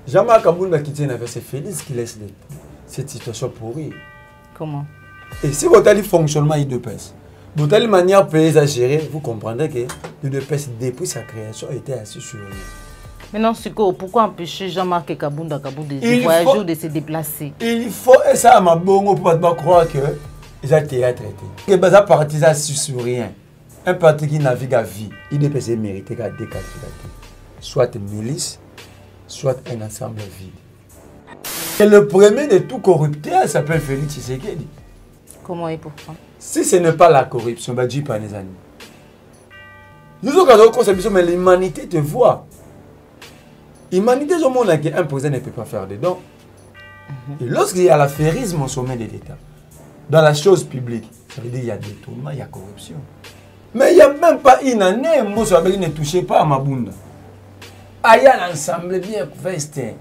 Jean-Marc Kabounda qui tient avec c'est Félix qui laisse cette situation pourrie. Comment? Et si vous avez le fonctionnement IDPS, vous avez une manière pays à gérer, vous comprendrez que l'IDPS, depuis sa création, était assis sur lui. Maintenant, pourquoi empêcher Jean-Marc Kabounda de voyager ou de se déplacer? Il faut, et ça m'a bon pour pas croire que ils ont été traités. Que les partis sur rien. Un parti qui navigue à vie, IDPS est mérité qu'à déqualifier. Soit une milice, soit un ensemble vide. Et le premier de tout corrupté s'appelle Félix Tshisekedi. Comment et pourquoi? Si ce n'est pas la corruption, bah dis pas les amis. Nous avons conception, mais l'humanité te voit. L'humanité, au monde, un président ne peut pas faire dedans. Et lorsqu'il y a l'affairisme au sommet de l'État, dans la chose publique, ça veut dire qu'il y a détournement, il y a corruption. Mais il n'y a même pas une année, moi, ça veut dire ne touchez pas à ma bounda. Il y a un ensemble bien vesté.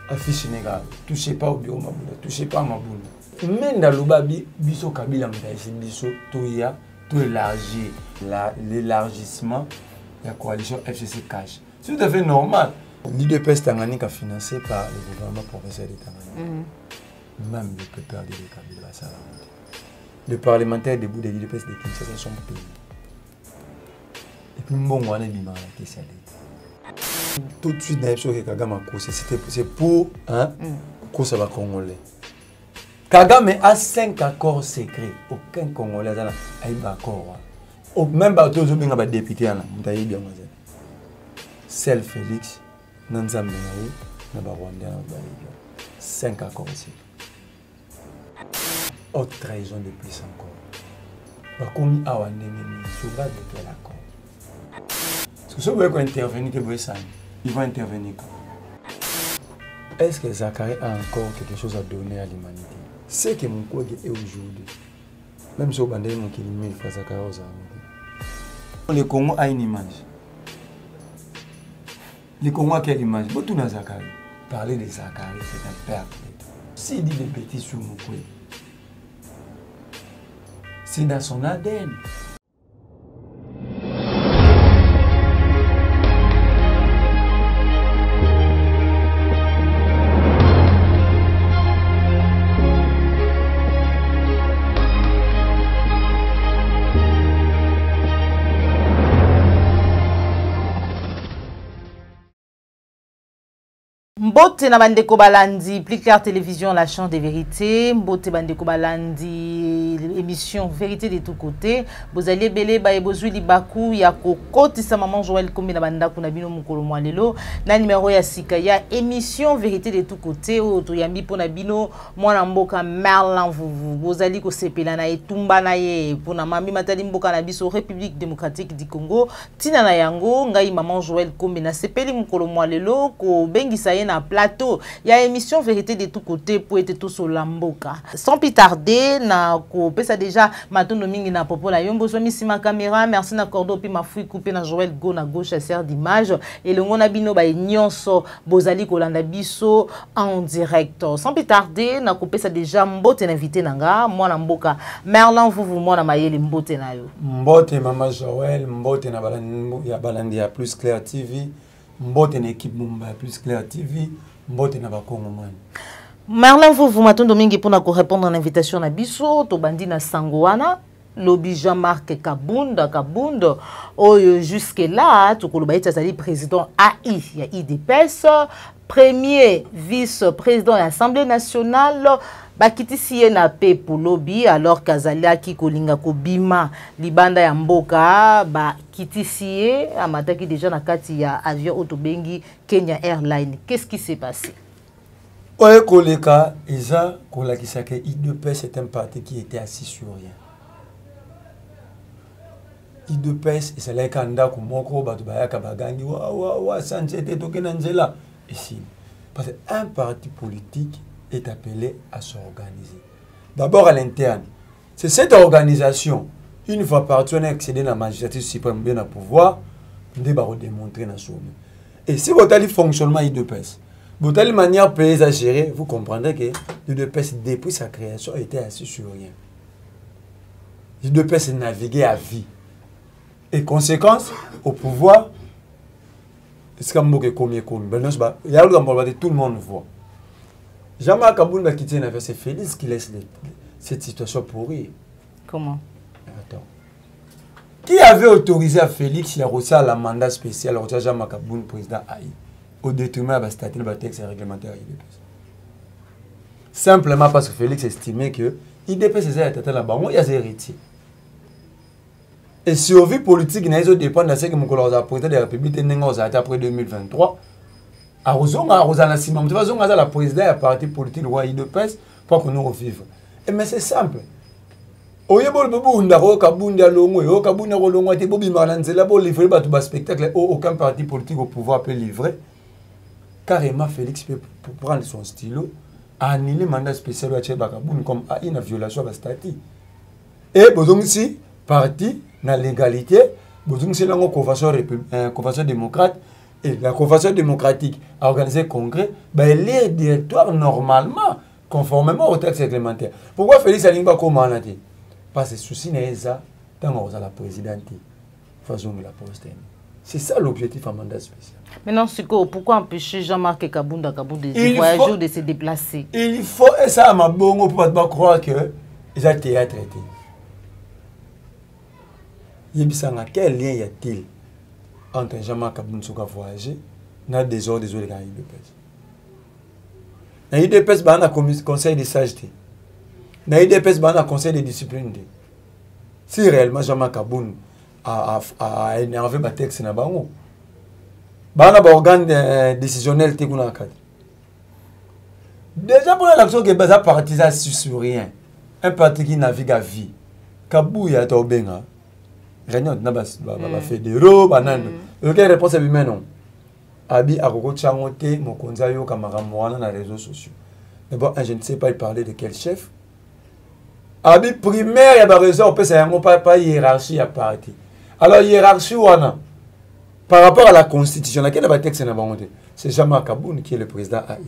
Affiche Sénégal, touchez pas au bureau Mabounda, touchez pas à Mabounda. Même dans le babi, biso Kabila Mdaïsi, biso Toya, tout élargir l'élargissement de la coalition FCC Cash. C'est tout à fait normal. L'IDPS Tanganyika est financé par le gouvernement provincial de Tanganyika. Même le peuple de Kabila Salamande. Les parlementaires debout de l'IDPS de Kinshasa sont payés. Et puis, bon, on est bien qui s'est tout de suite, c'est pour cause va Congolais. Kagame a 5 accords secrets. Aucun Congolais n'a un accord. Même pas tous les députés. Seul Félix, Nanzam Benaï, Nabarwanda, 5 accords secrets. Autre trahison de plus encore. Comme Awanemi, sur base de quel accord? Parce que si vous voulez intervenir, ils vont intervenir. Est-ce que Zachary a encore quelque chose à donner à l'humanité? C'est que mon collègue est aujourd'hui. Même si vous avez mon kilomètre, il faut Zachary aux armes. Le Congo a une image. Le Congo a quelle image? Vous tournez à Zachary. Parler de Zachary, c'est un père. S'il dit des bêtises sur mon collègue, c'est dans son ADN. Mbote na bandeko balandi, plus clair télévision, la chaîne des vérités. Mbote bandeko balandi, émission vérité de tous côtés. Vous allez belé ba ebozui libaku ya kokoti sa maman Joël Kombi na banda kuna bino mukolo mwalelo. Na numéro ya sika ya émission vérité de tous côtés. Oto yambi pona bino mwana mboka Merlin vuvu. Vous allez ko sepela na etumba na ye pona mami matali mboka na biso République démocratique du Congo. Tina na yango ngai maman Joël Kombi na sepeli mukolo mwalelo ko bengisa ye na plateau. Il y a émission vérité de tous côtés pour être tous au lamboka. Sans plus tarder, na ko pesa déjà matondo mingi na popo la yombo so misi ma caméra, merci na cordo pi ma fui couper na Joël Go na gauche à serre d'image et le ngona bino ba nyonso bozali ko landa biso en direct. Sans plus tarder, na ko pesa déjà mbote invité nanga, moi na mboka Merlin vuvu moi na mayeli mbote na yo. Mbote mama Joël, mbote na balandi ya Plus Clair TV. Mbote na équipe Mumba Plus Clair TV, mbote na bakongo man. Merlin vous matondo mingi pour répondre à l'invitation na biso to bandi na sangoana lobi Jean-Marc Kabounda oyo jusque là to koloba ezali président AI ya IDPS, premier vice-président de l'Assemblée nationale. Bakitisi ye na pe pour lobby alors kazali ki kolinga ko bima libanda ya mboka ba kitisi ye amataki déjà na kati ya avion otobengi Kenya Airlines. Qu'est-ce qui s'est passé? Oye koleka eza kolakisa ke IDPS c'est un parti qui était assis sur rien. IDPS c'est là kanda ko moko batu bayaka bagangi wa sanjete tokena nzela ici parce qu'un parti politique est appelé à s'organiser. D'abord à l'interne. C'est cette organisation, une fois par an accéder à la magistrature suprême bien à pouvoir, on va démontrer dans sommet. Et si vous avez le fonctionnement IDPS, vous avez une manière pays à gérer, vous comprendrez que l'IDPS depuis sa création était assis sur rien. L'IDPS naviguait à vie. Et conséquence, au pouvoir, Est-ce qu'il y a combien il y a tout le monde voit. Jean-Marc Kaboun a quitté une affaire, c'est Félix qui laisse cette situation pourrir. Comment? Attends. Qui avait autorisé à Félix à recevoir la mandat spécial à Jean-Marc Kaboun, président AI, au détriment de la statut de texte réglementaire IDPS? Simplement parce que Félix estimait que IDPS est là-bas, il y a des héritiers. Et survie politique, il dépend de ce que mon président de la République après 2023. La présidente du parti politique de l'IDPS pour que nous revivions. Mais c'est simple. Aucun parti politique au pouvoir peut livrer. Carrément, Félix peut prendre son stylo, annuler le mandat spécial de Tchébakaboun comme une violation de la statut. Et si parti na légalité, si la convention démocrate et la convention démocratique a organisé le congrès, elle est directoire normalement, conformément au texte réglementaire. Pourquoi Félix a dit comme on a dit? Parce que souci n'est pas tant la présidente façon de la poste. C'est ça l'objectif en mandat spécial. Maintenant, pourquoi empêcher Jean-Marc Kaboun de voyager ou de se déplacer? Il faut, et ça m'a bon pour ne pas croire que ils ont été traités. Quel lien y a-t-il entre Jean-Marc Kaboun qui a voyagé et des ordres des IDPS? Dans l'IDPS, il y a un conseil de sageté. Dans l'IDPS, il y a un conseil de discipline. Si réellement Jean-Marc Kaboun a énervé le texte, il y a un organe décisionnel. Déjà, pour l'action qui est basée partisan sur rien, un parti qui navigue à vie, Kabou y a été au Benga. Réunion de fédéraux, aucune réponse à lui non. Abi a changoté mon konzayo kamaramoana dans les réseaux sociaux. Mais bon, je ne sais pas parler de quel chef. Abi primaire, il y a raison, on peut pas hiérarchie à parti. Alors hiérarchie par rapport à la constitution, laquelle va texte c'est Jean-Marc Kaboun qui est le président AI.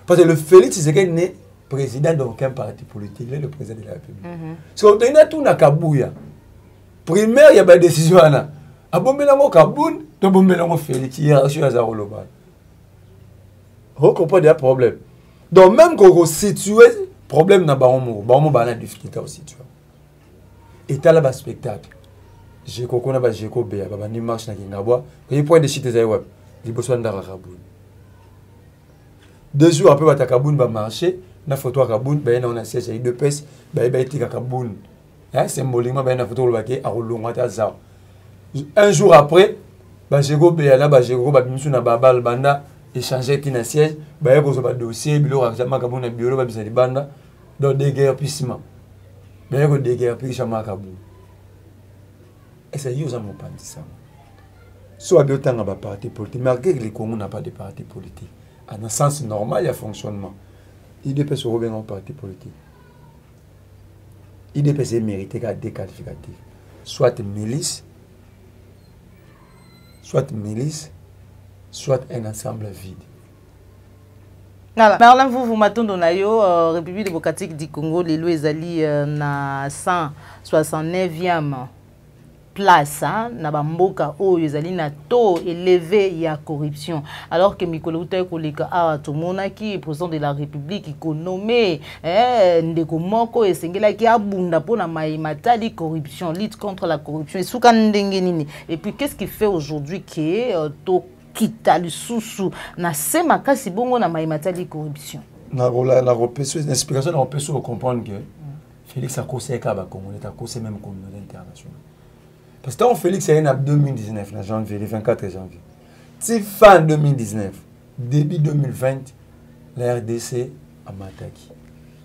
Parce que le Félix Tshisekedi n'est président d'aucun parti politique, il est le président de la République. Si on a tout na Kabouya. Primaire, il y a des décisions. A Bombelango Kaboun, to Bombelango Félix, hiérarchie à Zaroloba. Vous comprenez un problème. Donc, même quand on situe problème dans Baromo, Baromo a difficulté à situer. Et tu as là spectacle. Je connais pas Jeko Béa, ni marche na Kingabwa, il y a point de chite Zaïwab, il y a besoin d'Ara Kaboun. 2 jours après, Kaboun va marcher, na photo à Kaboun, on a siège à IDPS, il y a Kaboun. Symboliquement, il y a une photo qui est un jour après, Jeko Béa, Jeko Babimsou, Babal, Banda, échanger qui na siège, il y a un dossier, il y a un Kaboun, bureau, Banda, dans des guerres puissamment. Il y a des guerres puissamment Kaboun. Et c'est eux qui ont pas dit ça. Soit bien tant de parti politique, malgré que les Congos n'ont pas de parti politique. En un sens normal, il y a fonctionnement. IDPS se revient en parti politique. IDPS est mérité qu'à des qualificatifs. Soit milice, soit un ensemble vide. Marlin, vous m'attendez dans République démocratique du Congo, les lois ezali na 169e place na bamboka oyo ezali na taux élevé ya corruption, alors que Mikolo Uta koleka a tomonaki président de la République ko nommé ndeko moko esengelaki abunda pona matali corruption, lutte contre la corruption et souka ndenge nini. Et puis qu'est-ce qui fait aujourd'hui que to kita lisusu na sema kasi bongo na matali corruption? Na repéso l'explication na repéso comprendre que Félix a conseillé ka ba Congo, a conseillé même communauté internationale. Parce que Félix est en 2019, en janvier, le 24 janvier. Si fin 2019, début 2020, la RDC a mataki.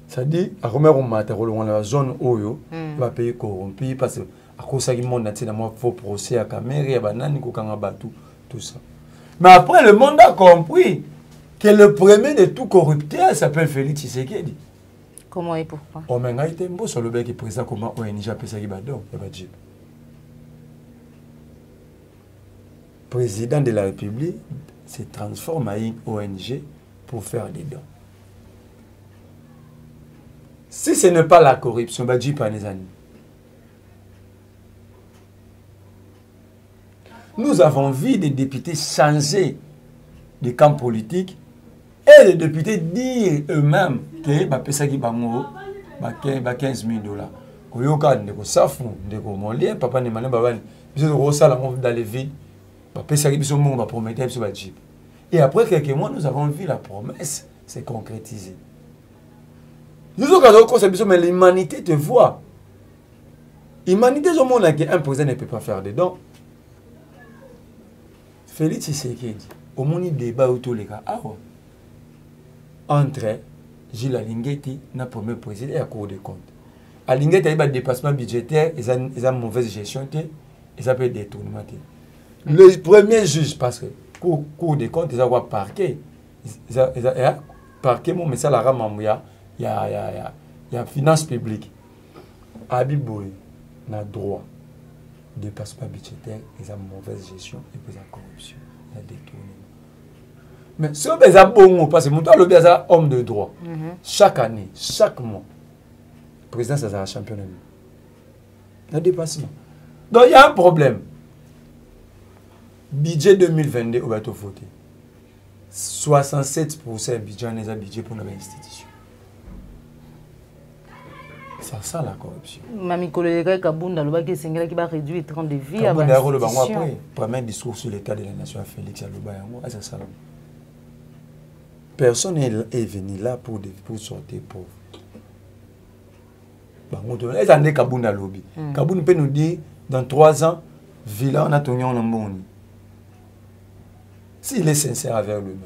Ça dit, à combien on m'a la zone Oyo, va payer corrompu parce que à cause du monde entier, il faut procès à Caméry, à Banani, tout ça. Mais après, le monde a compris que le premier de tout corrupteur s'appelle Félix Tshisekedi. Comment et pourquoi? On m'a dit que sur le bec est présent comment ONG a payé ça qui va donc, il y a pas de président de la République se transforme en une ONG pour faire des dons. Si ce n'est pas la corruption, Nous avons vu des députés changer de camp politique et les députés dire eux-mêmes que bapesaki bango 15 000 $. Oyoka ndeko safu ndeko molien papa ne malé babani biso ko sala dans les villes bapesaki biso mongo ba promettre biso ba jeep. Et après quelques mois nous avons vu la promesse se concrétiser. Nous avons mais l'humanité te voit. L'humanité au monde qu'un président ne peut pas faire des dons. Félix Tshisekedi, au monde il débat autour les gars entre Gilles Alingeti et le premier président et la Cour des comptes. Alingeti a eu des dépassements budgétaires, ils ont une mauvaise gestion, ils ont fait des détournements. Le premier juge, parce que Cour des comptes, ils ont parqué. Ils ont parqué, mais ça la rame il y a finance publique. Abiboui n'a droit de dépassement budgétaire, ils ont mauvaise gestion et puis la corruption, la détournement. Mais si on a bon, parce que mon homme de droit, chaque année, chaque mois, le président c'est un champion de il y a dépassement. Donc il y a un problème. Budget 2022, on va tout voter. 67% budget n'est un budget pour nos institutions. C'est ça la corruption. Mami Koleka Kabunda, le bac Sengela qui va réduire les temps de vie à l'institution. Premier discours sur l'état de la nation à Félix Alobayango, c'est ça. Personne n'est venu là pour sortir pauvre. Ils ont dit Kabunda Lobby. Kabunda peut nous dire, dans 3 ans, Villa, on a tourné en Mboni. S'il est sincère avec lui-même.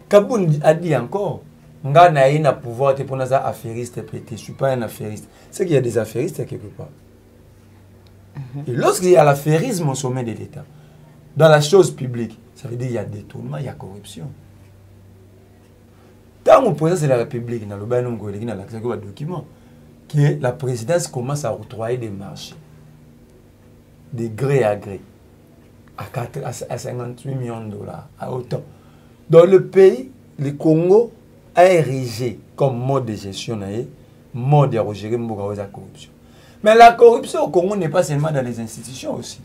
Kabunda a dit encore, nga na ina pouvoir te pour ça affairiste pété. Je suis pas un affairiste. C'est qu'il y a des affairistes quelque part. Et lorsqu'il y a l'affairisme au sommet de l'État, dans la chose publique, ça veut dire qu'il y a détournement, il y a corruption. Tant qu'on président de la République, dans le document, que la présidence commence à octroyer des marchés, de gré à gré, à 58 millions de $, à autant. Dans le pays, le Congo a érigé comme mode de gestion, mode de gérer la corruption. Mais la corruption au Congo n'est pas seulement dans les institutions aussi,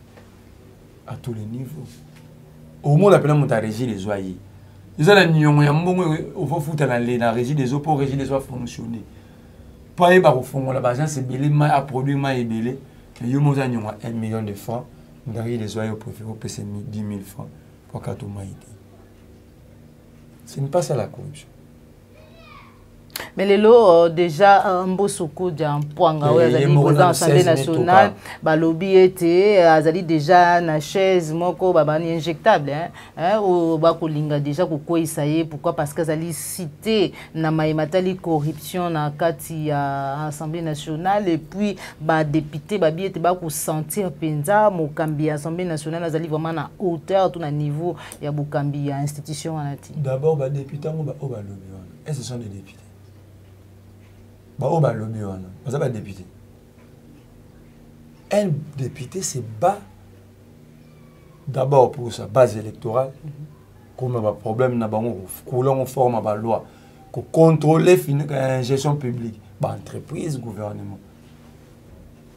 à tous les niveaux. Au monde, on a régi les oeils. Ils ont la régie des eaux pour régir les eaux fonctionner. Pas au fond, la c'est belé, à produire et belé. Il y a 1 million de francs. Dans les oeils, au préfet, au PC 10 000 francs pour qu'à tout maïté. Ce n'est pas ça la corruption. Mais les lots, déjà, un beau soukou d'un point, président de l'Assemblée nationale, lobby était, azali déjà na chaise, moko, injectable, ou bakolinga déjà pourquoi il s'aille, pourquoi parce que azali cité na maïmatali corruption na kati à l'Assemblée nationale et puis député babi était bako sentir penza mokambi Assemblée nationale azali vraiment na hauteur tout na niveau ya bokambi institution anati. D'abord député on ba lobby. Et ce sont des députés. Député. Un député se bat d'abord pour sa base électorale, comme un problème n'a pas on forme la loi, pour contrôler la gestion publique, entreprise, gouvernement.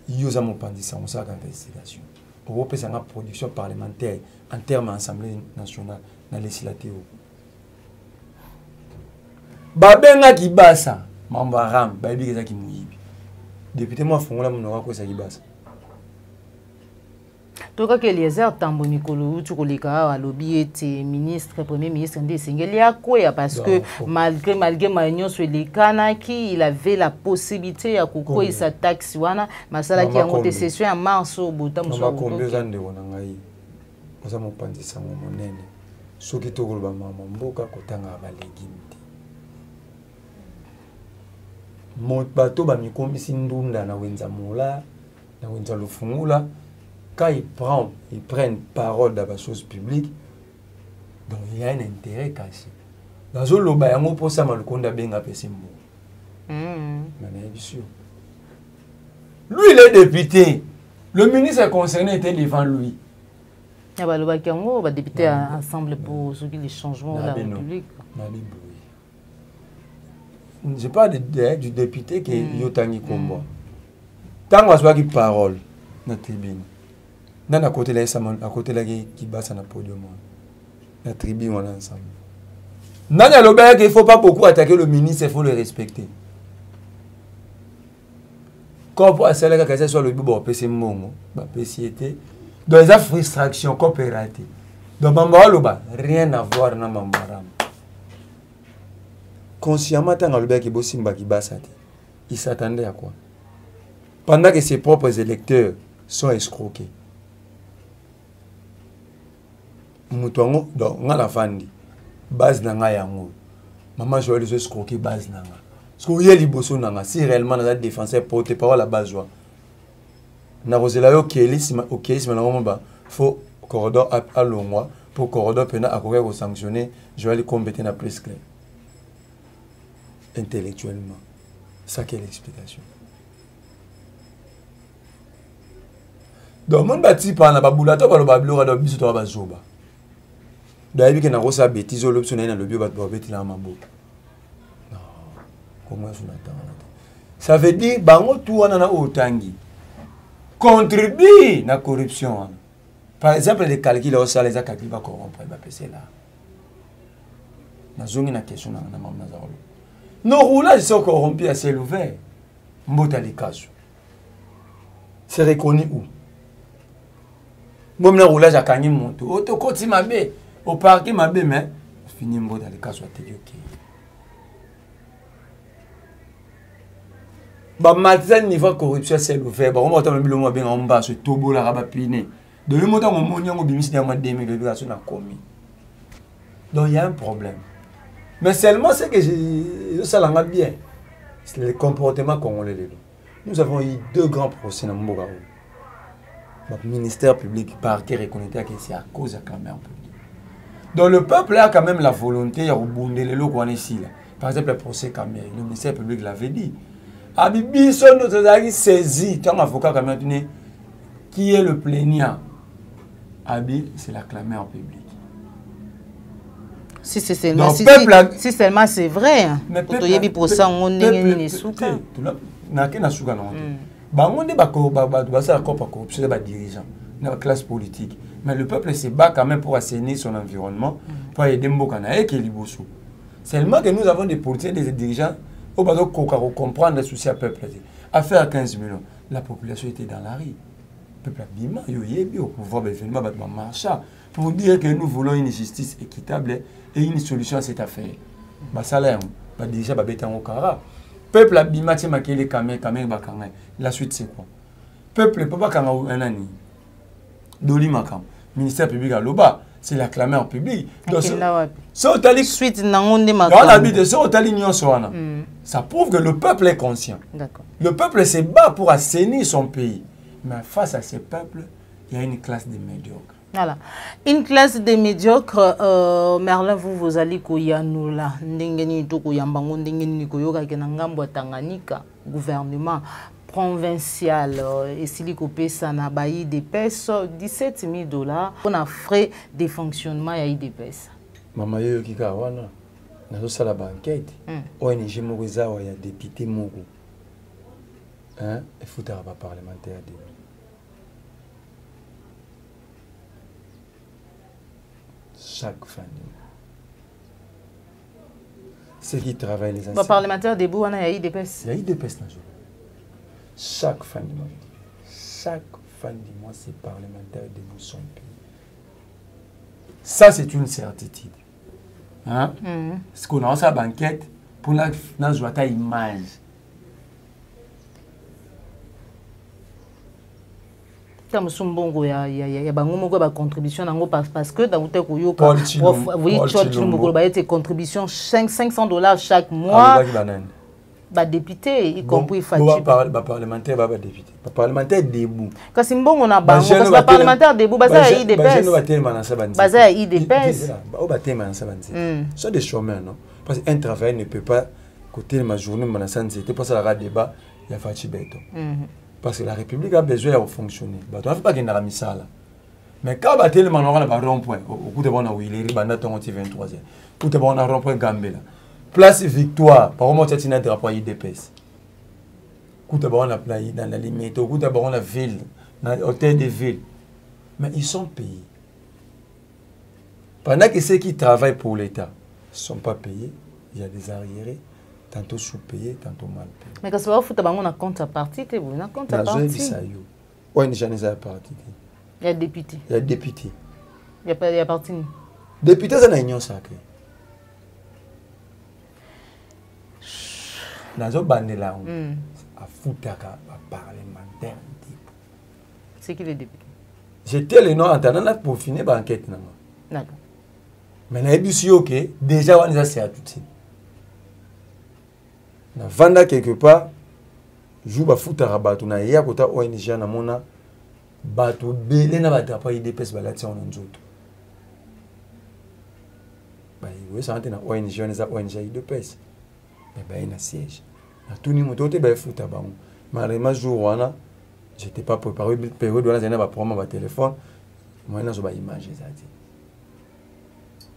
Il y a un d'investigation. Pour faire une production parlementaire en termes d'Assemblée nationale, dans la législative. Babenga qui bat ça. Mambaram, baby qui mouibi. Député moi fongola monora ko sa kibasa. Toka ke Eliezer Tambo Mikolo tu koleka a lobby était ministre premier ministre ndé sengeli akoya parce que malgré maignon sur les kanaki il avait la possibilité ya kokoya sa taxe wana masala ki yango te session en mars au bota muso. Combien d'années on ngai. Oza mo pandisa mo monene. Soki to koloba mama mboka kotanga ba legimite. Mon bateau ba mikombisi ndunda na wenza mola na wenza lufungula quand ils prennent parole dans la chose publique donc il y a un intérêt caché dans le loba yango pour ça malukonda benga pesimbo mais bien sûr lui il est député le ministre concerné était devant lui ya ba loba kango ba député ensemble pour ceux qui les changements de la République. Je parle du député qui est Yotangi Kombo. Tant qu'on a parole, na tribune. Dans à côté là, à côté là qui bat sur le podium. La tribune on est ensemble. Dans le lobby il faut pas beaucoup attaquer le ministre, il faut le respecter. Comme pour celle que ça soit le bon PC mongo, ba PCT. Dans les frustrations coopératives. Donc mamba loba rien à voir na mambaram. Consciemment tant le qui bosimba qui basate. Il s'attendait à quoi? Pendant que ses propres électeurs sont escroqués. Moutongo donc ngala fandi base nanga yango. Maman je vais les escroquer base nanga. Parce que yeli boso nanga si réellement na défenseur porte parole la base joie. Na rozela yo kelisima okesima na ngomba faut corridor à longwa pour corridor pena akoka ko sanctionner je vais les compéter na plus clair. Intellectuellement. Ça quelle explication. Donc mon bâti par na babulato ba lo bablora do biso to ba zoba. D'ailleurs que na rosa bêtise l'option na le bio ba beti la mambo. Non. Comment ça n'attend. Ça veut dire bango tout wana na otangi. Contribue na corruption. Par exemple les calculs au salaire les calculs va corrompre ba PC là. Na zongi na question na mam na zalo. Nos roulages sont corrompus à ciel ouvert. Mbota les cas. C'est reconnu où? Moi, je roulage à Kanye Monto. Auto côté ma bé. Au parquet ma bé, mais fini mbota les cas soit ok. Bah, maintenant, niveau corruption, c'est ouvert. Bah, on va entendre le mot bien en bas, ce tobo la rabapiné. De le montant, on m'a dit, on c'est un mois de 2000 de a commis. Donc, il y a un problème. Mais seulement ce que je ça l'a bien, c'est le comportement congolais. Nous avons eu 2 grands procès dans Mbogao. Le ministère public, parquet reconnaît que c'est à cause de la caméra publique. Donc le peuple a quand même la volonté de rebondir les locaux ici. Par exemple, le procès caméra, le ministère public l'avait dit. Abibi son notre ami saisi, tant avocat caméra qui est le plaignant. Abi, c'est la caméra publique. Si c'est seulement, si seulement c'est vrai, hein. Pour te dire pour ça, on est né souka. Na ke na souka non. Bango ne ba ça corruption des dirigeants, la classe politique. Mais le peuple se bat quand même pour assainir son environnement, pour aider Mbokana et Keliboso. Seulement que nous avons des politiciens, des dirigeants, au bas de comprendre les soucis à peuple. Affaire 15 millions, la population était dans la rue. Le peuple a bima, il au pouvoir événement marcha pour dire que nous voulons une justice équitable et une solution à cette affaire. Basalaire, déjà babeta okara. Peuple a bima ti makele kamé bakanga. La suite c'est quoi? Peuple papa kanga un ani. Doli makam. Ministère public à Loba, c'est la clameur publique. Donc so tali suite nangonde makam. Dans la vie de so tali nyonso wana. Ça prouve que le peuple est conscient. D'accord. Le peuple se bat pour assainir son pays. Mais face à ce peuple, il y a une classe de médiocres. Voilà. Une classe de médiocres, Merlin, vous allez koyano là. Ndengeni to koyambango ndengeni koyoka kenangambo Tanganyika, gouvernement provincial et siliko pesa na bayi de pes $17 000 pour un frais de fonctionnement ya IDPS. Mama yo kika wana na sala banquette. ONG moko zawa ya député moko. Hein, il faut un parlementaire de chaque fin du mois. Ceux qui travaillent les anciens. Parlementaire debout, on a IDPS. Il y a IDPS dans le jour. Chaque fin du mois. Chaque fin du mois, ces parlementaires debout sont payés. Ça, c'est une certitude. Hein? Parce qu'on a sa banquette pour la image. Musumbongo ya bango moko ba contribution nango parce que dans te koyoka oui tu ba été contribution $500 chaque mois ba député y compris Fati ba parlementaire ba député ba parlementaire debout kasi mbongo na bango parce que parlementaire debout ba ça IDPS ba jeune ba telema na sa bandi ba ça IDPS ba telema na sa bandi sont des chômeurs non parce qu'un travailleur ne peut pas côté ma journée na santé c'est pour ça la débat il y a Fati Beto. Parce que la République a besoin de fonctionner. On ne fait pas qu'il y ait une misala. Mais quand on a tellement de rond-point, au coup de bon, il est à 23e. Au coup de bon, rond-point Gambela. Place Victoire, par exemple, il y a un drapeau IDPS. Au coup de bon, on a dans la limite. Au coup de bon, la ville. dans l'hôtel de ville. Mais ils sont payés. Pendant que ceux qui travaillent pour l'État ne sont pas payés, il y a des arriérés, tantôt sous-payés, tantôt mal payés. Mais quand ça va foutre un compte à partie, tu as un compte à partie. Oui, il y a un parti. Il y a député. Il y a député. Il y a parti. Député, c'est une union sacrée. Dans le bandela, à Foutaka, à parlementaire. C'est qui le député? J'étais le nom en attendant pour finir l'enquête. D'accord. Mais je sais que déjà, on a fait tout ça. Na vanda quelque part, je vais foutre à bateau. Na ya kota ONG na mona bateau belé na bateau pas IDPS balati on nzoto. Bah oui, ça ante na ONG on a ONG IDPS. Mais bah il na siège. Na tout ni moto te ba foutre ba. Malheureusement jour wana, j'étais pas préparé période wana zena ba prendre ma téléphone. Moi na zo ba image ça dit.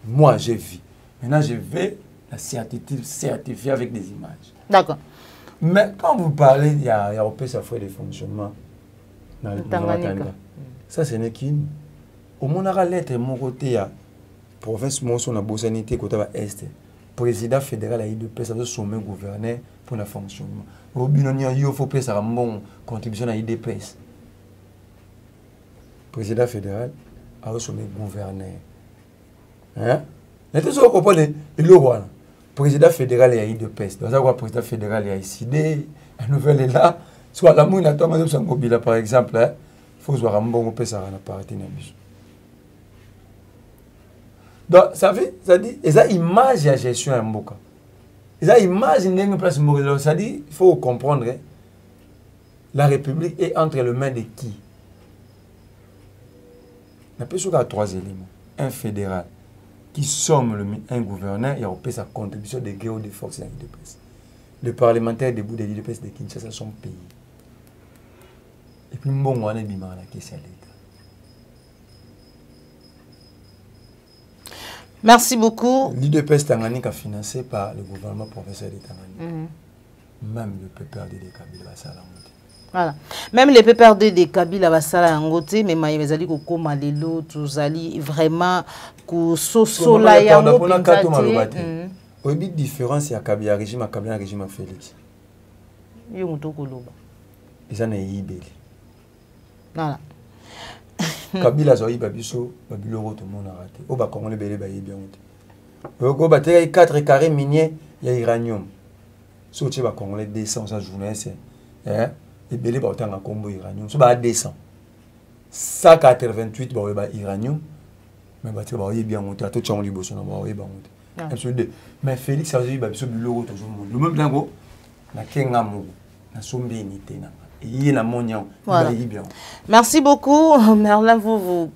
Moi j'ai vu. Maintenant je vais la certifier avec des images. D'accord. Mais quand vous parlez, il y a sa frais de fonctionnement dans le Tanganyika. Ça, ce n'est qu'une. Au moins, on a lettre, mon côté, il y a province, mon son a bosanité, côté est. Président fédéral a eu de paix, ça veut sommet gouverneur pour le fonctionnement. Au binôme, il faut payer sa bonne contribution à l'IDPS. Président fédéral a eu sommet gouverneur. Hein? Les deux sont compris, le roi. Président fédéral et IDPS. Dans le président fédéral et ICD, la nouvelle est là. Soit la mouille n'a pas de mobile, par exemple. Il faut voir un bon peu ça n'a pas arrêté. Donc, ça dit, et ça image la gestion en Mboka. Et ça image une place Mboka. Ça dit, il faut comprendre, la République est entre les mains de qui? On a plus qu'à 3 éléments. Un fédéral qui somme un gouverneur et a sa contribution de guerre de force dans l'IDPS. Les parlementaires debout de l'IDPS de Kinshasa sont payés. Et puis, bon, on est bien dans la question de l'État. Merci beaucoup. L'IDPS Tanganyika financé par le gouvernement provincial de Tanganyika. Même le PPRD de Kabila Basala. Voilà. Même les PPRD de Kabila Basala Ngote, mais maïmezali ko koma lelo tuzali vraiment ko sosola ya ngo pinzate. Obi différence ya Kabila régime à Kabila régime à Félix. Yo mutoko loba. Ils en ibeli. Voilà. Kabila zo iba biso babiloko tout le monde a raté. O ba Congolais belé ba yebi ngote. Oko ba te 4 carrés miniers ya uranium. So tu ba Congolais 200 sa journée c'est et belé ba otanga combo uranium. So ba 200. 188 ba uranium. Mais ba te ba yebi ngote ato tchongo liboso na ba yebi ngote. Mais Félix a dit que biloko toujours monde. Le même dango na kenga mo na sombi unité na. Voilà. Merci beaucoup Merlin vous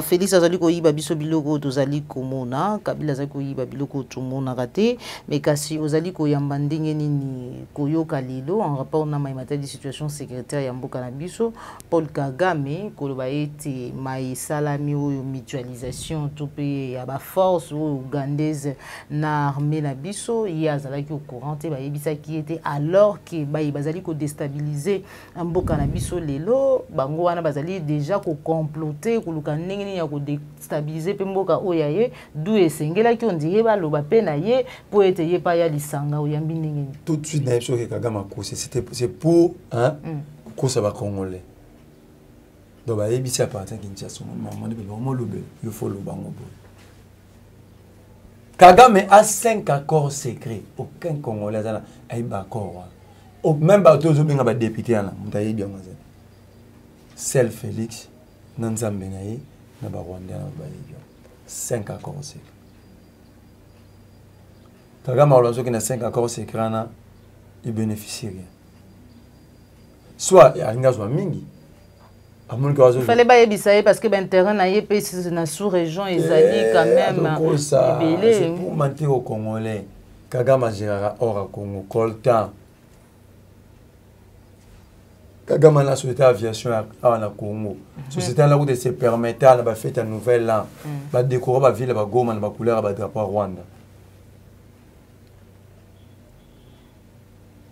Félix azali ko yiba biso biloko tozali komona Kabila azali ko yiba biloko tumona raté mais kasi ozali ko yamba ndenge nini koyoka lelo en rapport na maimata di situation sécuritaire ya mboka na biso Paul Kagame koloba ete maisalami oyo mutualisation to pe ya ba force ougandaise na armée na biso ya azalaki au courant te ba yebisa ki était alors que bazali ko déstabiliser mboka na biso lelo bango wana bazali déjà ko comploter ko luka ndenge nini ya ko déstabiliser pe mboka oyaye d'où esengela ki on dirait ba loba pe na ye pour être ye pa ya lisanga oyambi ndenge tout de suite na biso ke Kagame c'est pour ko ça va congolais donc ba yebisi à partir Kinshasa maman de ba mo lobe il faut loba ngo bo Kagame a 5 accords secrets aucun congolais n'a un accord. Même bateau zobinga ba député là mutaye bien mazen Sel Félix Nanzambe naye na ba Rwanda na ba yebio 5 accords secrets Kagame olozo ki na 5 accords secrets na il bénéficie rien soit alinga zwa mingi amon ko azo fallait ba yebisa parce que ben terrain na yé na sous région ezali quand même c'est pour mentir aux Congolais Kagame gérera hors Congo coltan Kagame la société aviation à Congo. Société là où se permettait à faire une nouvelle là, ba décorer ba ville ba Goma ba couleur ba drapeau Rwanda.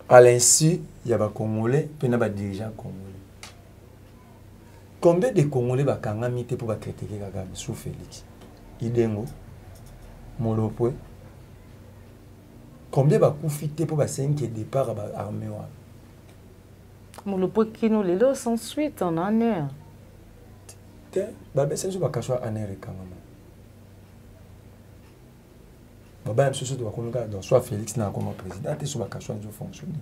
À l'insu, il y a ba Congolais, puis na ba dirigeant congolais. Combien de Congolais bakangami te pour critiquer Kagame sous Félix? Idengo, Molopwe. Combien bakoufi te pour que départ à l'armée? Molopwe qui nous les lots sans suite en année. Bah ben c'est juste bakashwa année rekangama. Bah ben c'est juste bakounuka donc soit Félix na comme président et soit bakashwa ndio fonctionner.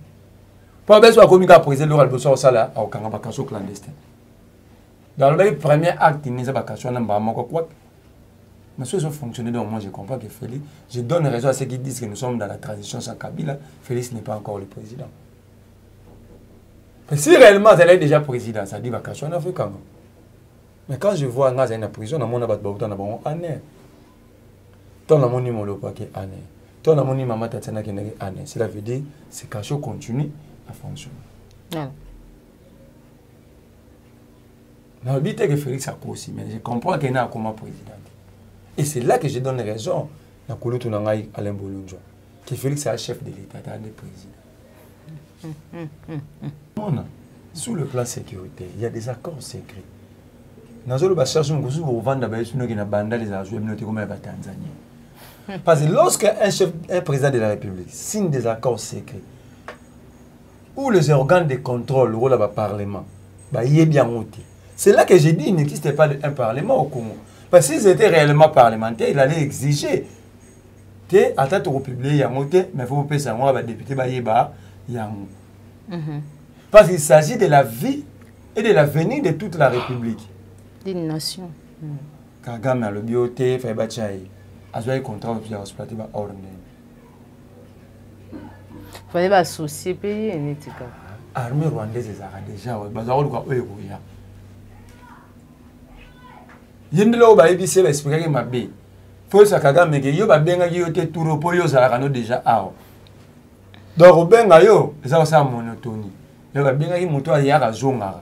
Pour ben soit comme président le bosso sala au kanga bakashwa clandestin. Dans le premier acte il n'y a bakashwa na mbama quoi. Mais si ça fonctionne, donc moi je comprends que Félix, je donne raison à ceux qui disent que nous sommes dans la transition sans Kabila, Félix n'est pas encore le président. Mais si réellement elle est déjà président, ça dit vacation en Afrique. Mais quand je vois Ngaza en prison, on a battu dans bon année. Ton la moni molo pas que année. Ton la moni maman Tatiana qui est année. Cela veut dire que cachot continue à fonctionner. Non, le que Félix a aussi, mais je comprends qu'il n'a comme président. Et c'est là que je donne raison à Kouloutou Nangaï Alain Bolunjo, que Félix est chef de l'État, le président. Sous le plan sécurité, il y a des accords secrets. Dans le bas on vous vend d'abord sur nos banda les argents comme la Tanzanie. Parce que lorsque un président de la République signe des accords secrets, où les organes de contrôle, le rôle du Parlement, il est bien monté. C'est là que j'ai dit qu'il n'existait pas un Parlement au Congo. Parce que s'ils étaient réellement parlementaires, il allait exiger. Attends, tu republier Yango, mais il faut que les députés Yango. Parce qu'il s'agit de la vie et de l'avenir de toute la République. D'une nation. Kagame a le bioté, fait bachai. Azoua contrat pour exploiter ordre. Fallait associer pays n'était Armée rwandaise déjà, bazaro quoi oya. Yindelo ba ebise ba expliquer mabe. Faut ça Kagame ke yo ba benga yo te turo po yo za kano déjà awo. Donc benga yo, ça ça monotonie. Yo ba benga ki moto ya ka zonga.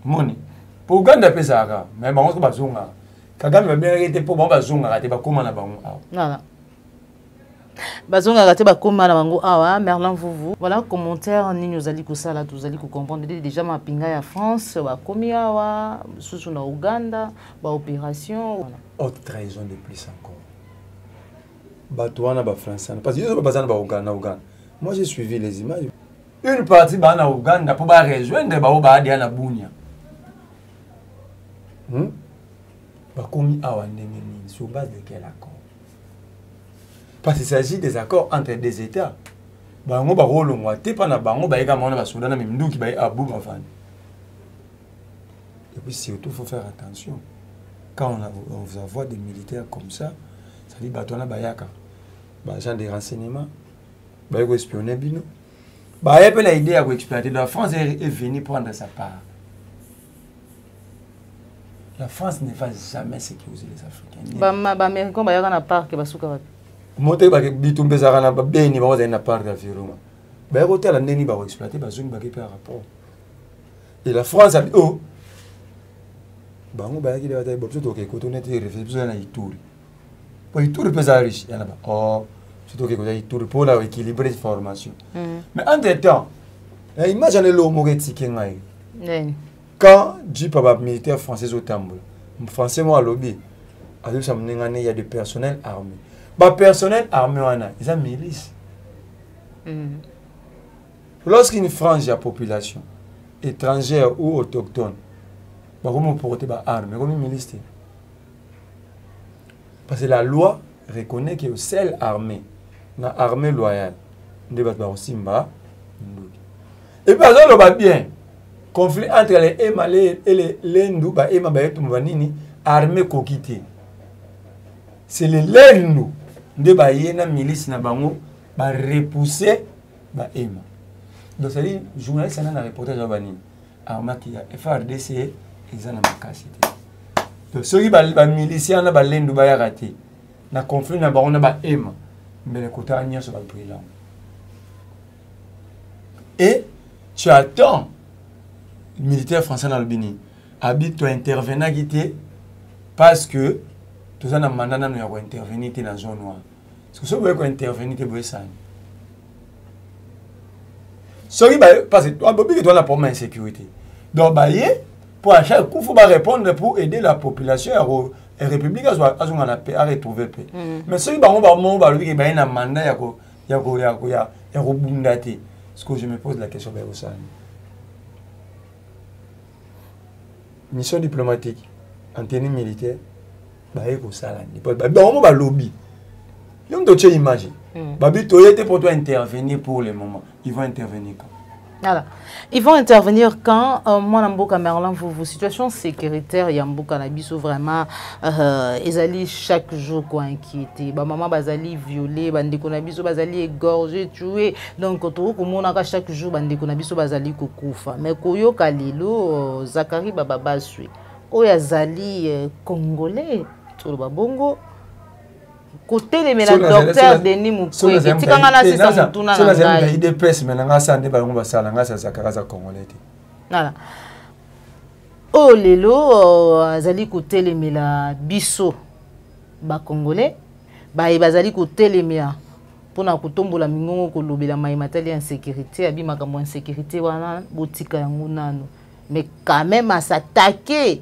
Moni. Pour Uganda pesa ka, mais ba ko ba zonga. Kagame ba benga te po ba zonga te ba koma na bango awo. Non. Bazonga gate ba koma na bango awa Merlin Vuvu. Voilà commentaire ni nous allons kusala tuzali ku comprendre déjà ma pinga ya France ba komi awa susu na Uganda ba opération haute trahison de plus encore. Batouana ba français parce que yo ba bazana ba Uganda. Moi j'ai suivi les images. Une partie ba na Uganda pour ba rejoindre ba dia na Bunia. Ba komi awa ndenge ni sur base de quel accord? Parce qu'il s'agit des accords entre des États. Bango ba rolo ngwate pa na bango ba eka mona ba Soudan na mimduki ba abu bafani. Et puis surtout faut faire attention. Quand on vous envoie des militaires comme ça dit batona bayaka. Ba gens de renseignement ba eko espionner bino. Ba yepe la idée à exploiter. La France est venue prendre sa part. La France ne va jamais sécuriser les Africains. Ba américain ba yaka na parc ba suka. Monte ba bitumbe zakana ba beni ba na part de Viruma. Ba hôtel a neni ba exploiter ba zone ba ke rapport. Et la France a dit oh bango ba yaki de bataille bo to ke kotonet réflexion na Ituri. Pour Ituri pesa riche yana ba oh surtout que ko Ituri pour la équilibrer formation. Mais entre temps, imaginez le Moretti kengai. Quand du papa militaire français au Tamboul, français moi lobby, il y a des personnels armés. Le personnel armé, ils ont milice. Lorsqu'une frange de la population, étrangère ou autochtone, ils vont porter des armes, ils vont milice. Parce que la loi reconnaît que seul armé, une armée loyale, ne va pas aussi mal. Et puis, ça va bien. Conflit entre les Emalais et les Lendou, armée kokité. C'est les Lendou. De la milice na bango ba repousser ba ema. Donc ça dit journaliste na reportage bani arma ki ya FRDC ezana makasité. Donc ceux qui ba miliciens na ba lendu ba raté. Na conflit na bango na ba ema. Mais le côté anya sur ba brillant. Et tu attends le militaire français dans le Bénin habite toi intervenant qui parce que tout ça na mandat na nous intervenir dans la zone noire. Parce que si vous voulez intervenir, vous pouvez ça. Parce que toi, tu as un problème d'insécurité. Donc, Pour à chaque coup, il faut répondre pour aider la population et la République à retrouver paix. Mais ceux qui ont un mandat, il y a rebondati. Ce que je me pose la question, c'est ça. Mission diplomatique, antenne militaire, c'est ça. Il y a un lobby. Il y a une image. Pour toi intervenir pour le moment. Ils vont intervenir quand? Voilà. Ils vont intervenir quand moi Namboka Merlin vos situations sécuritaires Yamboka Nabiso vraiment ils allaient chaque jour quoi inquiété ba maman bazali violé bandeko Nabiso bazali égorgé tué donc tout komona ka chaque jour bandeko Nabiso bazali kokufa mais koyoka lelo Zakari baba baswe oyo azali congolais tout ba bongo côté les docteur Denis Mukwege tikanga na sisa mutuna na ngai de presse mais nga sande ba ngomba sala nga sa Zakaraza congolais. Voilà. Oh lelo azali kotelemela biso ba congolais ba bazali kotelemela pona kotombola mingongo kolobela mai matali en sécurité abi makambo en sécurité wana botika yango nano mais quand même à s'attaquer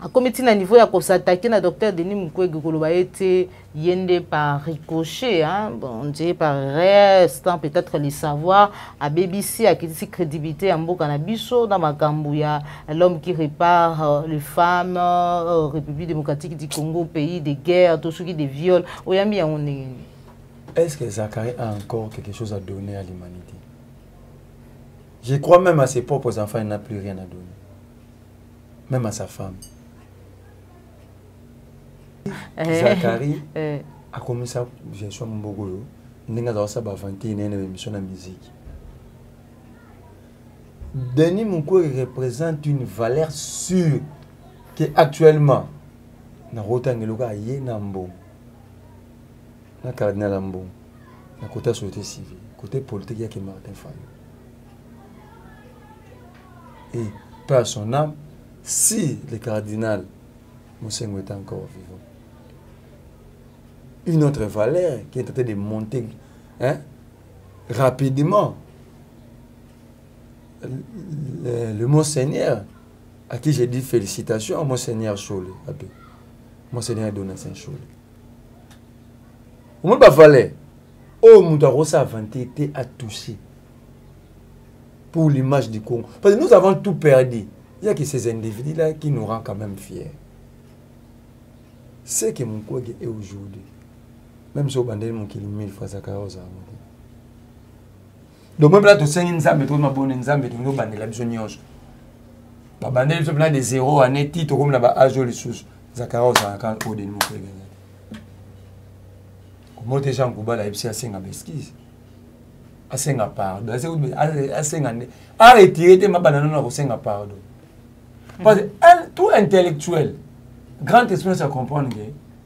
à comité na niveau ya ko s'attaquer na docteur Denis Mukwege koloba été yende par ricochet hein bon Dieu par restant peut-être les savoirs à BBC à qui crédibilité en mboka na biso na makambo ya l'homme qui répare les femmes République démocratique du Congo pays de guerre tout ce qui des viols oyambi ya on. Est-ce que Zakari a encore quelque chose à donner à l'humanité? Je crois même à ses propres enfants il n'a plus rien à donner, même à sa femme. Zakari a commencé à jouer mon bogolo. Il a inventé une émission de musique. Denis Mukwege représente une valeur sûre que actuellement na rotangeloka yé nambo na cardinal Ambo na côté société civile côté politique il y a que Martin Fayot et par son âme si le cardinal Moussengo est encore vivant. Une autre valeur qui est en train de monter rapidement. Le Monseigneur, à qui j'ai dit félicitations, Monseigneur Cholé. Monseigneur Donatien Cholé. Au moins, il fallait. Oh, Moudarosa Avanté à toucher pour l'image du Congo. Parce que nous avons tout perdu. Il y a que ces individus-là qui nous rendent quand même fiers. C'est que mon Mukwege est aujourd'hui. Même si on a 1000 fois Zakaraza. Donc même là, tu sais, nous avons une bonne nzambe, nous avons la besoin de des zéros à titre comme là-bas à joli sous Zakaraza quand on est Mukwege. Comment les gens Kuba la FC a 5 besquise. A 5 pardon. A 5 a retiré des banane na 5 pardon. Parce que tout intellectuel grand expérience à comprendre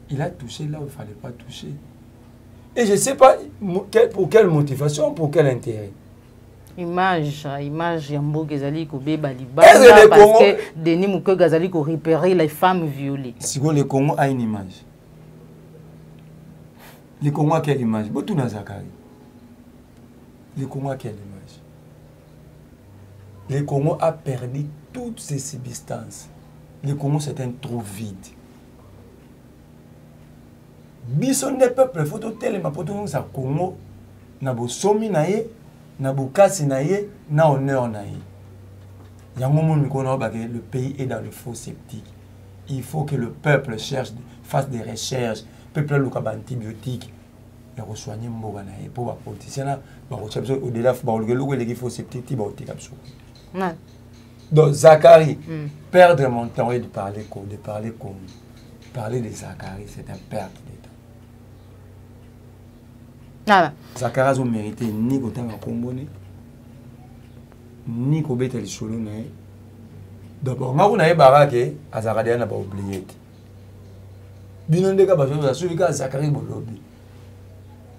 qu'il a touché là où il ne fallait pas toucher. Et je ne sais pas pour quelle motivation, pour quel intérêt. Image Yambo Gazali ko beba libanda parce que Denis Mukwege Gazali ko repérer les femmes violées. Si le Congo a une image. Le Congo a quelle image? Botou na Zakari. Le Congo a quelle image? Le Congo a perdu toutes ses substances. Le Congo c'est un trou vide. Bison des peuples, il faut tellement ma poto sa Congo na bo somi na ye, na bo kasi na ye, na honneur na ye. Yango mon mikono ba le pays est dans le faux sceptique. Il faut que le peuple fasse des recherches, peuple luka ba antibiotiques. Il faut soigner mboga na ye pour ba politicien na ba au-delà ba le les faux sceptique ti ba otikapso. Donc Zakari, perdre mon temps et de parler comme parler de Zakari, c'est un perte de temps. Ah. Zakari a mérité ni côté en Congo ni côté les solo na. D'abord, on a barake à Zakari n'a pas oublié. Binonde ka ba zo suivi ka Zakari bolobi.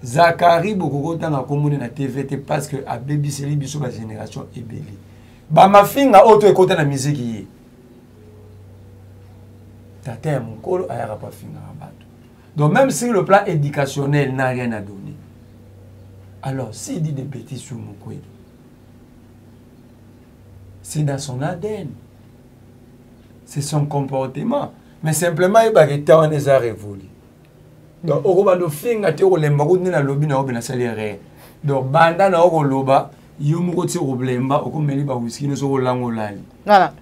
Zakari beaucoup de temps en Congo na TVT parce que à BBC biso ba génération ebeli. Ba mafinga auto écouter la musique yi. Tata mon kolo ayara pas finga bato. Donc même si le plan éducationnel n'a rien à donner. Alors s'il dit des bêtises sur Mukwege, c'est dans son ADN. c'est son comportement. Mais simplement, il va être déjà révolu. Donc, on va le faire, on va le faire, on va le faire. Donc, banda na oko loba, yomukoti roblemba, oko meli ba whisky, nous sommes langolali. Voilà.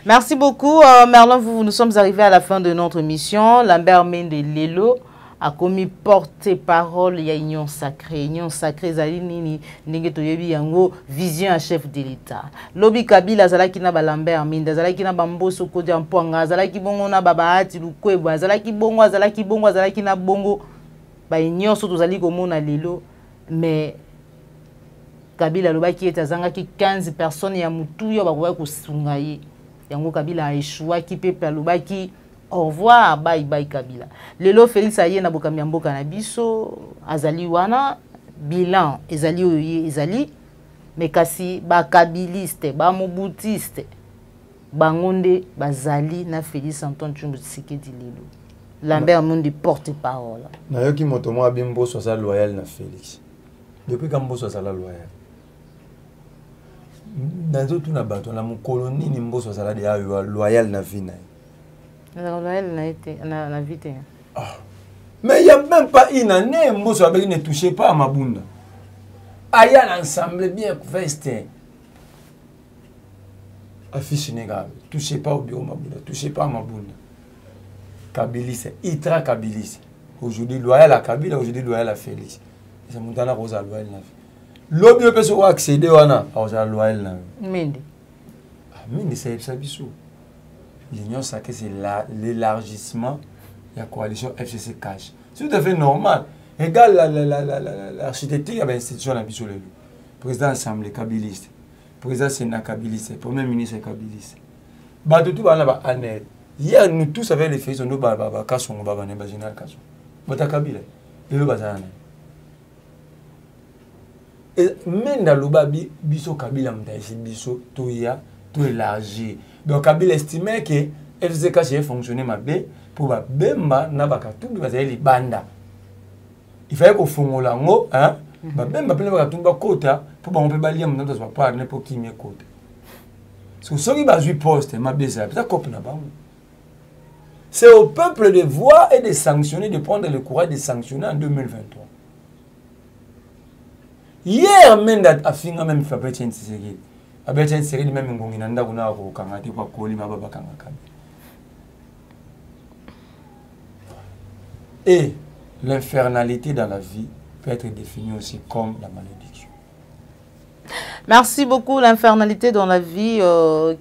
Merci beaucoup, Merlin. Nous sommes arrivés à la fin de notre mission. Lambert Mende Lelo a commis porte-parole. Il y a Union Sacrée. Union Sacrée, Zalini, Ningetoyebi Yango, vision à chef de l'État. Lobby Kabila, Zalaki na ba Lambert Mende, Zalaki na Bambo Sokodi Ampoanga, Zalaki Bongo na Babaati Lukweba, Zalaki Bongo, Zalaki Bongo, Zalaki na Bongo. Ba Union Soto Zali Komona Lelo. Mais Kabila Lobaki est à 15 personnes ya mutuyo bakoya kusunga ye. Yango Kabila a échoué qui peut Lobaki au revoir bye bye Kabila. Lelo Félix aye na bokambi mboka na biso azali wana bilan ezali oye ezali mais kasi ba kabiliste ba mobutiste bangonde bazali na Félix Antoine Tshombo Tshisekedi Lelo. Lambert Mende porte-parole. Na yoki motomo abimbo sosa loyal na Félix. Depuis quand mboso sala loyal. Dans tout na bato na mon colonie ni mboso sala de loyal na vie na. Loyal na été na vie. Mais il y a même pas une année mboso avec ne touchez pas à ma bunda. Aya ensemble bien veste. Affiche négative. Touchez pas au bureau ma bunda, touchez pas à ma bunda. Kabilis, Itra Kabilis. Aujourd'hui loyal à Kabila, aujourd'hui loyal à Félix. C'est mon temps à Rosa loyal na. L'objet peut se accéder à Rosa loyal na. Mende. Mende c'est ça bisou. L'Union Sacrée c'est l'élargissement de la coalition FCC Cash. C'est tout à fait normal. Regarde l'architecture de l'institution de la président de l'Assemblée kabiliste, président Sénat kabiliste, premier ministre kabiliste. Tout va aller. Hier, nous tous avec les faits, nous avons cassé, nous avons général cassé. Nous avons Kabila. Et nous avons et même dans le babi, biso Kabila m'taïsi biso toya to élargi. Donc Kabila estimait que FCK j'ai fonctionné ma bé pour ba bemba na baka tout ba zeli banda. Il fallait qu'on fongola ngo hein ba bemba pele baka tumba kota pour ba on peut balia mon dans pas n'importe qui me kota. So soki ba zui poste ma bé ça peut-être cop na ba. C'est au peuple de voir et de sanctionner, de prendre le courage de sanctionner en 2023. Hier, même à Finga, même fait pas de série. Avec une série, même en Gonginanda, on a au Kangati, quoi, Koli, Mababa Kangaka. Et l'infernalité dans la vie peut être définie aussi comme la malédiction. Merci beaucoup. L'infernalité dans la vie,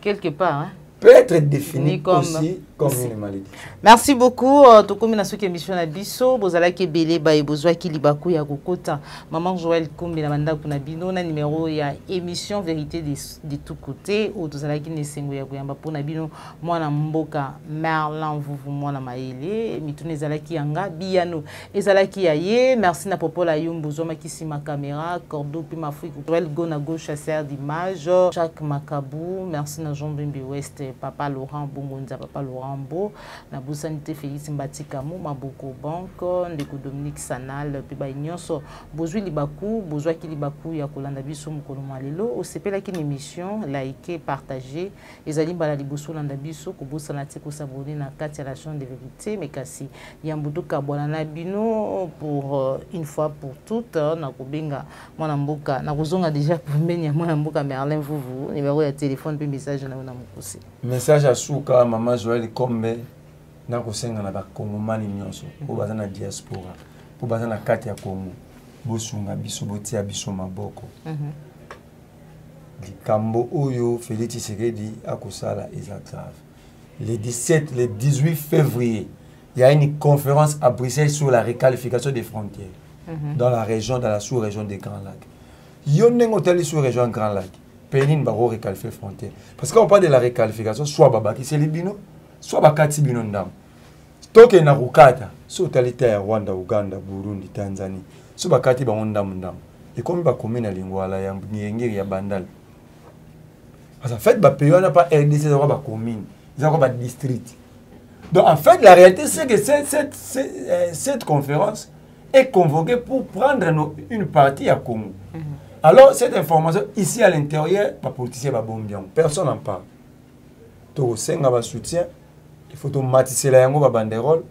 quelque part. Hein? Peut être défini aussi comme une malédiction. Merci beaucoup. Tout comme na suki émission na biso, bozala ke belé ba ebozwa ki libaku ya kokota. Maman Joël Kombi na banda kuna bino na numéro ya émission vérité de tout côté ou tozala ki nesengo ya koyamba pona bino mwana mboka Merlin vuvu mwana maele mitune zala ki yanga biyano ezala ki yaye. Merci na popola yumbu zoma ki sima caméra cordo puis mafrique Joël Gona gauche chasseur d'image Jacques Makabou. Merci na Jean Bimbi West Papa Laurent Bongonza Papa Laurent Bo na Sanité Félix Mbatikamu Maboko Banque ndeko Dominique Sanal Peba Nyonso bozwi libaku bozwa ki libaku ya kolanda biso mokolo malelo osepela ki émission liker partager ezali bala liboso landa biso ko bosana te ko s'abonner na kati ya la chaîne de vérité mais kasi ya mbuduka bwana na bino pour une fois pour toutes na kobenga mwana mboka na kozonga déjà pembeni ya mwana mboka Merlin Vuvu numéro ya téléphone pe message na mokosi message à Souka maman Joël Kombe na kosenga na bakongomani nyonso po baza na diaspora po baza na kati ya Congo bosunga biso botia biso maboko likambo oyo Félix Tshisekedi akosala eza grave. Le 17 le 18 février il y a une conférence à Bruxelles sur la réqualification des frontières dans la région dans la sous-région des Grands Lacs. Yonengo tali sous-région Grand Lac Pénin baro réqualifier frontières parce qu'on parle de la réqualification soit babaki c'est libino soit bakati bino ndam toke na rukata so talita ya Rwanda Uganda Burundi Tanzanie so bakati ba ndam ndam et comme ba commune lingwala ya ngengeri ya bandal parce en fait ba pays on n'a pas RDC ça ba commune ça ba district. Donc en fait la réalité c'est que cette conférence est convoquée pour prendre une partie à Congo. Alors cette information ici à l'intérieur pas politicien ba bon bien personne n'en parle. to senga ba soutien, il faut to matisser la yango ba banderole,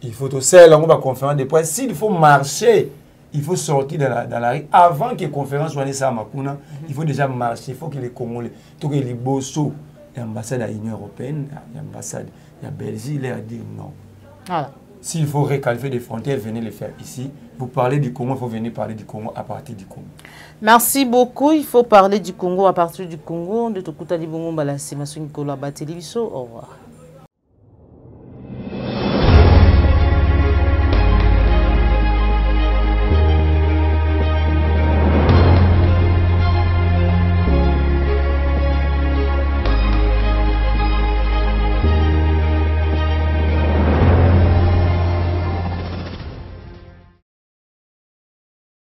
il faut to faire la yango conférence de presse. S'il faut marcher, il faut sortir dans la rue avant que la conférence soit nécessaire à Makuna. Il faut déjà marcher, il faut que les Congolais, tout que les bosso, l'ambassade de l'Union européenne, l'ambassade de la Belgique, leur dire non. Voilà. S'il faut requalifier des frontières, venez le faire ici. Vous parlez du Congo, il faut venir parler du Congo à partir du Congo. Merci beaucoup. Il faut parler du Congo à partir du Congo. De tout coup, au revoir.